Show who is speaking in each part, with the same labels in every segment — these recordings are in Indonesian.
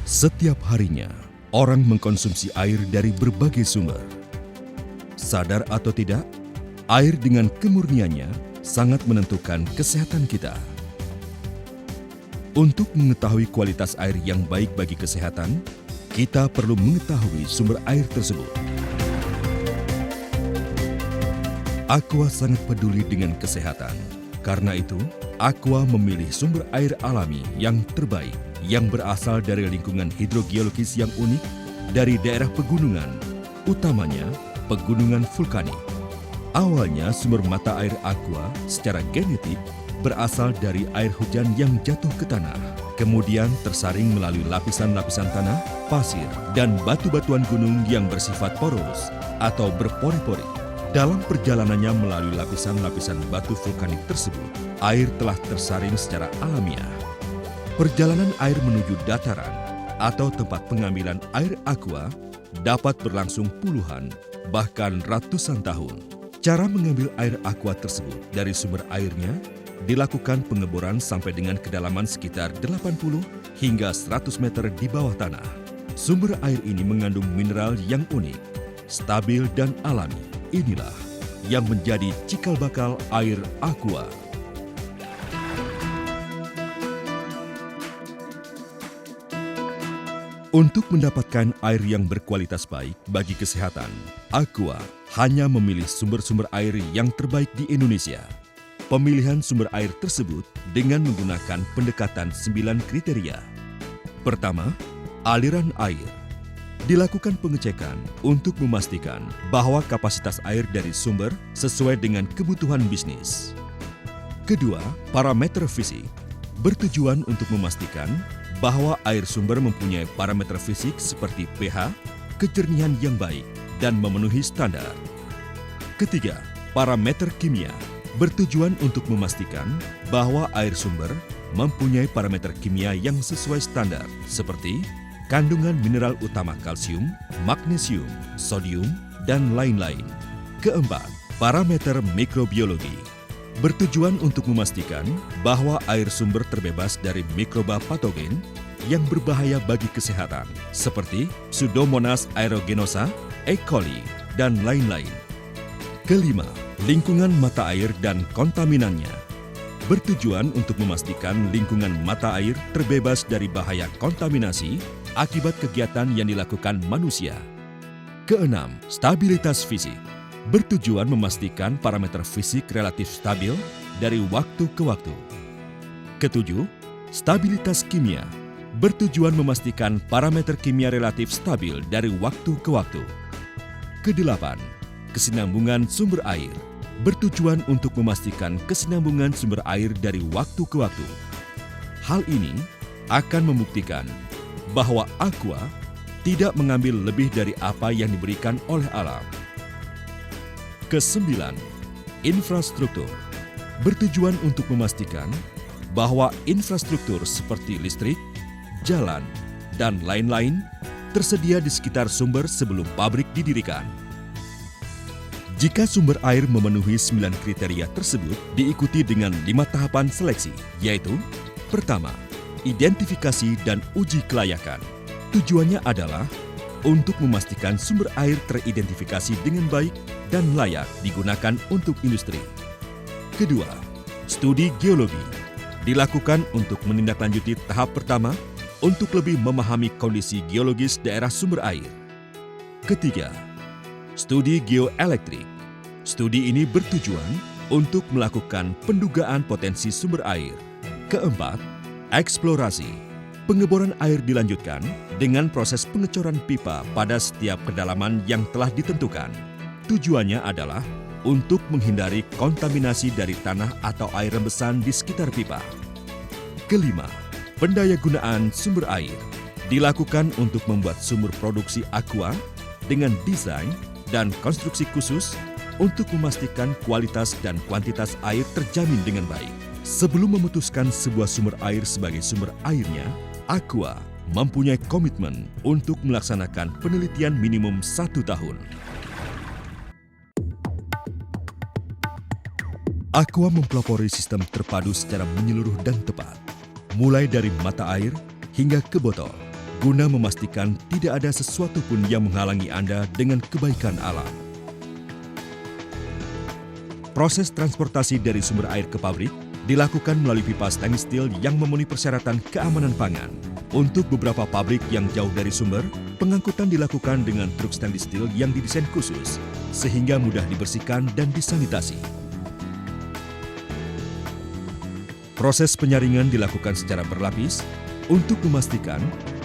Speaker 1: Setiap harinya, orang mengkonsumsi air dari berbagai sumber. Sadar atau tidak, air dengan kemurniannya sangat menentukan kesehatan kita. Untuk mengetahui kualitas air yang baik bagi kesehatan, kita perlu mengetahui sumber air tersebut. Aqua sangat peduli dengan kesehatan. Karena itu, Aqua memilih sumber air alami yang terbaik, yang berasal dari lingkungan hidrogeologis yang unik dari daerah pegunungan, utamanya pegunungan vulkanik. Awalnya sumber mata air Aqua secara genetik berasal dari air hujan yang jatuh ke tanah, kemudian tersaring melalui lapisan-lapisan tanah, pasir, dan batu-batuan gunung yang bersifat poros atau berpori-pori. Dalam perjalanannya melalui lapisan-lapisan batu vulkanik tersebut, air telah tersaring secara alamiah. Perjalanan air menuju dataran atau tempat pengambilan air Aqua dapat berlangsung puluhan, bahkan ratusan tahun. Cara mengambil air Aqua tersebut dari sumber airnya dilakukan pengeboran sampai dengan kedalaman sekitar 80 hingga 100 meter di bawah tanah. Sumber air ini mengandung mineral yang unik, stabil dan alami. Inilah yang menjadi cikal bakal air Aqua. Untuk mendapatkan air yang berkualitas baik bagi kesehatan, Aqua hanya memilih sumber-sumber air yang terbaik di Indonesia. Pemilihan sumber air tersebut dengan menggunakan pendekatan 9 kriteria. Pertama, aliran air. Dilakukan pengecekan untuk memastikan bahwa kapasitas air dari sumber sesuai dengan kebutuhan bisnis. Kedua, parameter fisik. Bertujuan untuk memastikan bahwa air sumber mempunyai parameter fisik seperti pH, kejernihan yang baik, dan memenuhi standar. Ketiga, parameter kimia. Bertujuan untuk memastikan bahwa air sumber mempunyai parameter kimia yang sesuai standar, seperti kandungan mineral utama kalsium, magnesium, sodium, dan lain-lain. Keempat, parameter mikrobiologi. Bertujuan untuk memastikan bahwa air sumber terbebas dari mikroba patogen yang berbahaya bagi kesehatan, seperti Pseudomonas aeruginosa, E. coli, dan lain-lain. Kelima, lingkungan mata air dan kontaminannya. Bertujuan untuk memastikan lingkungan mata air terbebas dari bahaya kontaminasi akibat kegiatan yang dilakukan manusia. Keenam, stabilitas fisik. Bertujuan memastikan parameter fisik relatif stabil dari waktu ke waktu. Ketujuh, stabilitas kimia. Bertujuan memastikan parameter kimia relatif stabil dari waktu ke waktu. Kedelapan, kesinambungan sumber air. Bertujuan untuk memastikan kesinambungan sumber air dari waktu ke waktu. Hal ini akan membuktikan bahwa Aqua tidak mengambil lebih dari apa yang diberikan oleh alam. Kesembilan, infrastruktur. Bertujuan untuk memastikan bahwa infrastruktur seperti listrik, jalan, dan lain-lain tersedia di sekitar sumber sebelum pabrik didirikan. Jika sumber air memenuhi 9 kriteria tersebut, diikuti dengan 5 tahapan seleksi, yaitu: pertama, identifikasi dan uji kelayakan. Tujuannya adalah untuk memastikan sumber air teridentifikasi dengan baik dan layak digunakan untuk industri. Kedua, studi geologi. Dilakukan untuk menindaklanjuti tahap pertama untuk lebih memahami kondisi geologis daerah sumber air. Ketiga, studi geoelektrik. Studi ini bertujuan untuk melakukan pendugaan potensi sumber air. Keempat, eksplorasi. Pengeboran air dilanjutkan dengan proses pengecoran pipa pada setiap kedalaman yang telah ditentukan. Tujuannya adalah untuk menghindari kontaminasi dari tanah atau air rembesan di sekitar pipa. Kelima, pendayagunaan sumber air. Dilakukan untuk membuat sumur produksi Aqua dengan desain dan konstruksi khusus untuk memastikan kualitas dan kuantitas air terjamin dengan baik. Sebelum memutuskan sebuah sumber air sebagai sumber airnya, Aqua mempunyai komitmen untuk melaksanakan penelitian minimum 1 tahun. Aqua mempelopori sistem terpadu secara menyeluruh dan tepat, mulai dari mata air hingga ke botol, guna memastikan tidak ada sesuatu pun yang menghalangi Anda dengan kebaikan alam. Proses transportasi dari sumber air ke pabrik dilakukan melalui pipa stainless steel yang memenuhi persyaratan keamanan pangan. Untuk beberapa pabrik yang jauh dari sumber, pengangkutan dilakukan dengan truk stainless steel yang didesain khusus, sehingga mudah dibersihkan dan disanitasi. Proses penyaringan dilakukan secara berlapis untuk memastikan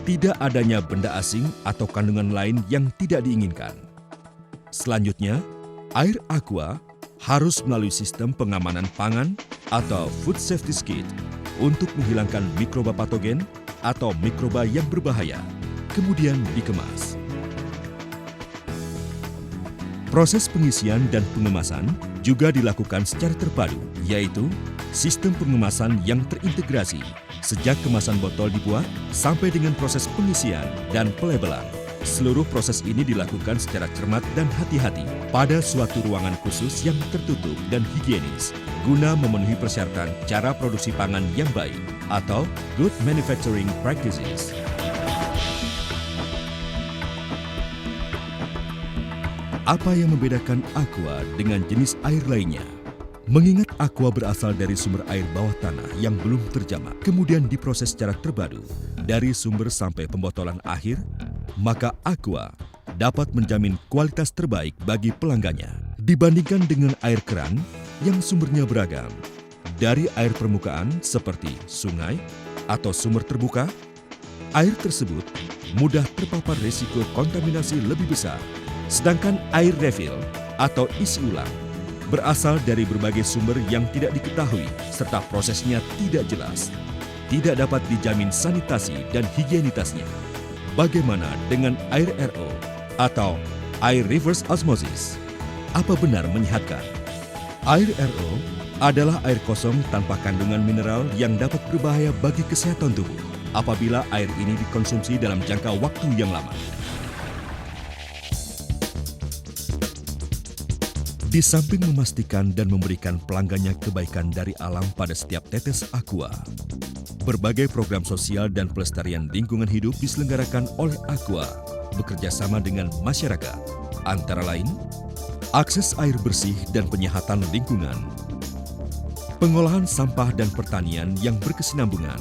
Speaker 1: tidak adanya benda asing atau kandungan lain yang tidak diinginkan. Selanjutnya, air aqua harus melalui sistem pengamanan pangan atau food safety skid untuk menghilangkan mikroba patogen atau mikroba yang berbahaya, kemudian dikemas. Proses pengisian dan pengemasan juga dilakukan secara terpadu, yaitu sistem pengemasan yang terintegrasi sejak kemasan botol dibuat sampai dengan proses pengisian dan pelabelan. Seluruh proses ini dilakukan secara cermat dan hati-hati pada suatu ruangan khusus yang tertutup dan higienis guna memenuhi persyaratan cara produksi pangan yang baik atau good manufacturing practices. Apa yang membedakan aqua dengan jenis air lainnya? Mengingat aqua berasal dari sumber air bawah tanah yang belum terjamah, kemudian diproses secara terpadu dari sumber sampai pembotolan akhir, maka aqua dapat menjamin kualitas terbaik bagi pelanggannya dibandingkan dengan air keran yang sumbernya beragam, dari air permukaan seperti sungai atau sumber terbuka. Air tersebut mudah terpapar risiko kontaminasi lebih besar, sedangkan air refill atau isi ulang berasal dari berbagai sumber yang tidak diketahui serta prosesnya tidak jelas, tidak dapat dijamin sanitasi dan higienitasnya. Bagaimana dengan air RO atau air reverse osmosis? Apa benar menyehatkan? Air RO adalah air kosong tanpa kandungan mineral yang dapat berbahaya bagi kesehatan tubuh apabila air ini dikonsumsi dalam jangka waktu yang lama. Di samping memastikan dan memberikan pelanggannya kebaikan dari alam pada setiap tetes aqua, berbagai program sosial dan pelestarian lingkungan hidup diselenggarakan oleh aqua bekerja sama dengan masyarakat, antara lain akses air bersih dan penyehatan lingkungan, pengolahan sampah dan pertanian yang berkesinambungan,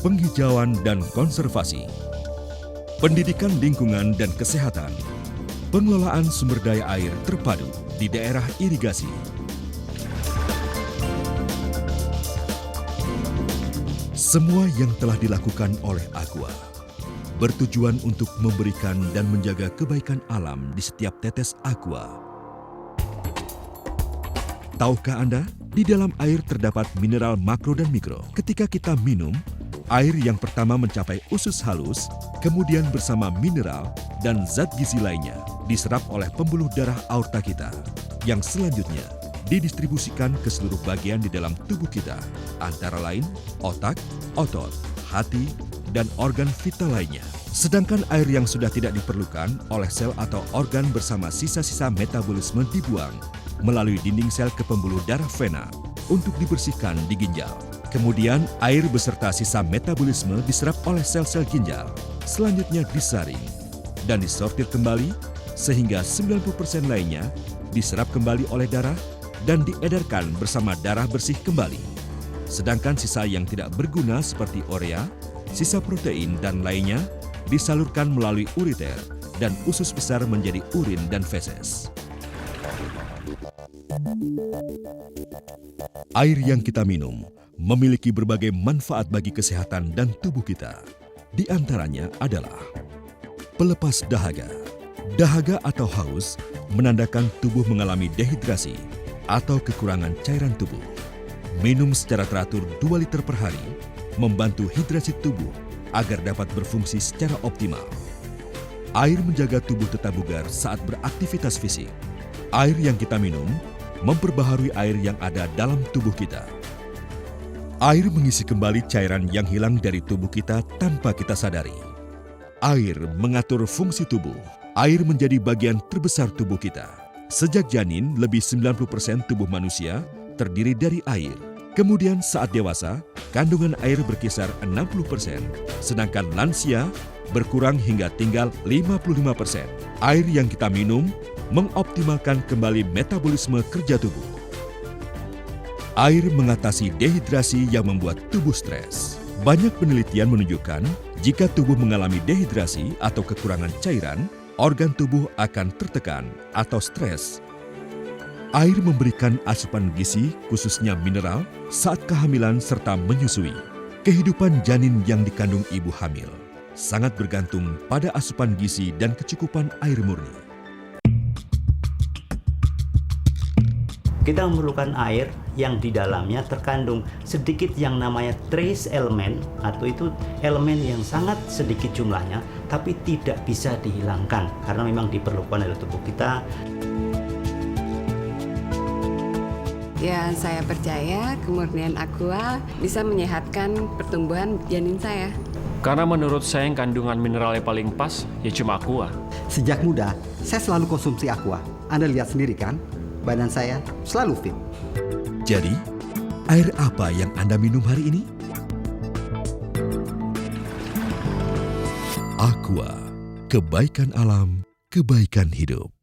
Speaker 1: penghijauan dan konservasi, pendidikan lingkungan dan kesehatan, pengelolaan sumber daya air terpadu di daerah irigasi. Semua yang telah dilakukan oleh aqua bertujuan untuk memberikan dan menjaga kebaikan alam di setiap tetes aqua. Tahukah Anda, di dalam air terdapat mineral makro dan mikro. Ketika kita minum, air yang pertama mencapai usus halus, kemudian bersama mineral dan zat gizi lainnya diserap oleh pembuluh darah aorta kita, yang selanjutnya didistribusikan ke seluruh bagian di dalam tubuh kita, antara lain otak, otot, hati, dan organ vital lainnya. Sedangkan air yang sudah tidak diperlukan oleh sel atau organ bersama sisa-sisa metabolisme dibuang melalui dinding sel ke pembuluh darah vena untuk dibersihkan di ginjal. Kemudian air beserta sisa metabolisme diserap oleh sel-sel ginjal, selanjutnya disaring dan disortir kembali sehingga 90% lainnya diserap kembali oleh darah dan diedarkan bersama darah bersih kembali. Sedangkan sisa yang tidak berguna seperti urea, sisa protein dan lainnya disalurkan melalui ureter dan usus besar menjadi urin dan feses. Air yang kita minum memiliki berbagai manfaat bagi kesehatan dan tubuh kita. Di antaranya adalah pelepas dahaga. Dahaga atau haus menandakan tubuh mengalami dehidrasi atau kekurangan cairan tubuh. Minum secara teratur 2 liter per hari membantu hidrasi tubuh agar dapat berfungsi secara optimal. Air menjaga tubuh tetap bugar saat beraktivitas fisik. Air yang kita minum memperbaharui air yang ada dalam tubuh kita. Air mengisi kembali cairan yang hilang dari tubuh kita tanpa kita sadari. Air mengatur fungsi tubuh. Air menjadi bagian terbesar tubuh kita. Sejak janin, lebih 90% tubuh manusia terdiri dari air. Kemudian saat dewasa, kandungan air berkisar 60%, sedangkan lansia berkurang hingga tinggal 55%. Air yang kita minum mengoptimalkan kembali metabolisme kerja tubuh. Air mengatasi dehidrasi yang membuat tubuh stres. Banyak penelitian menunjukkan jika tubuh mengalami dehidrasi atau kekurangan cairan, organ tubuh akan tertekan atau stres. Air memberikan asupan gizi, khususnya mineral, saat kehamilan serta menyusui. Kehidupan janin yang dikandung ibu hamil sangat bergantung pada asupan gizi dan kecukupan air murni.
Speaker 2: Kita memerlukan air yang di dalamnya terkandung sedikit yang namanya trace element, atau itu elemen yang sangat sedikit jumlahnya tapi tidak bisa dihilangkan karena memang diperlukan oleh tubuh kita.
Speaker 3: Ya, saya percaya kemurnian Aqua bisa menyehatkan pertumbuhan janin saya.
Speaker 4: Karena menurut saya yang kandungan mineralnya paling pas ya cuma Aqua.
Speaker 5: Sejak muda, saya selalu konsumsi Aqua. Anda lihat sendiri kan? Badan saya selalu fit.
Speaker 1: Jadi, air apa yang Anda minum hari ini? Aqua, kebaikan alam, kebaikan hidup.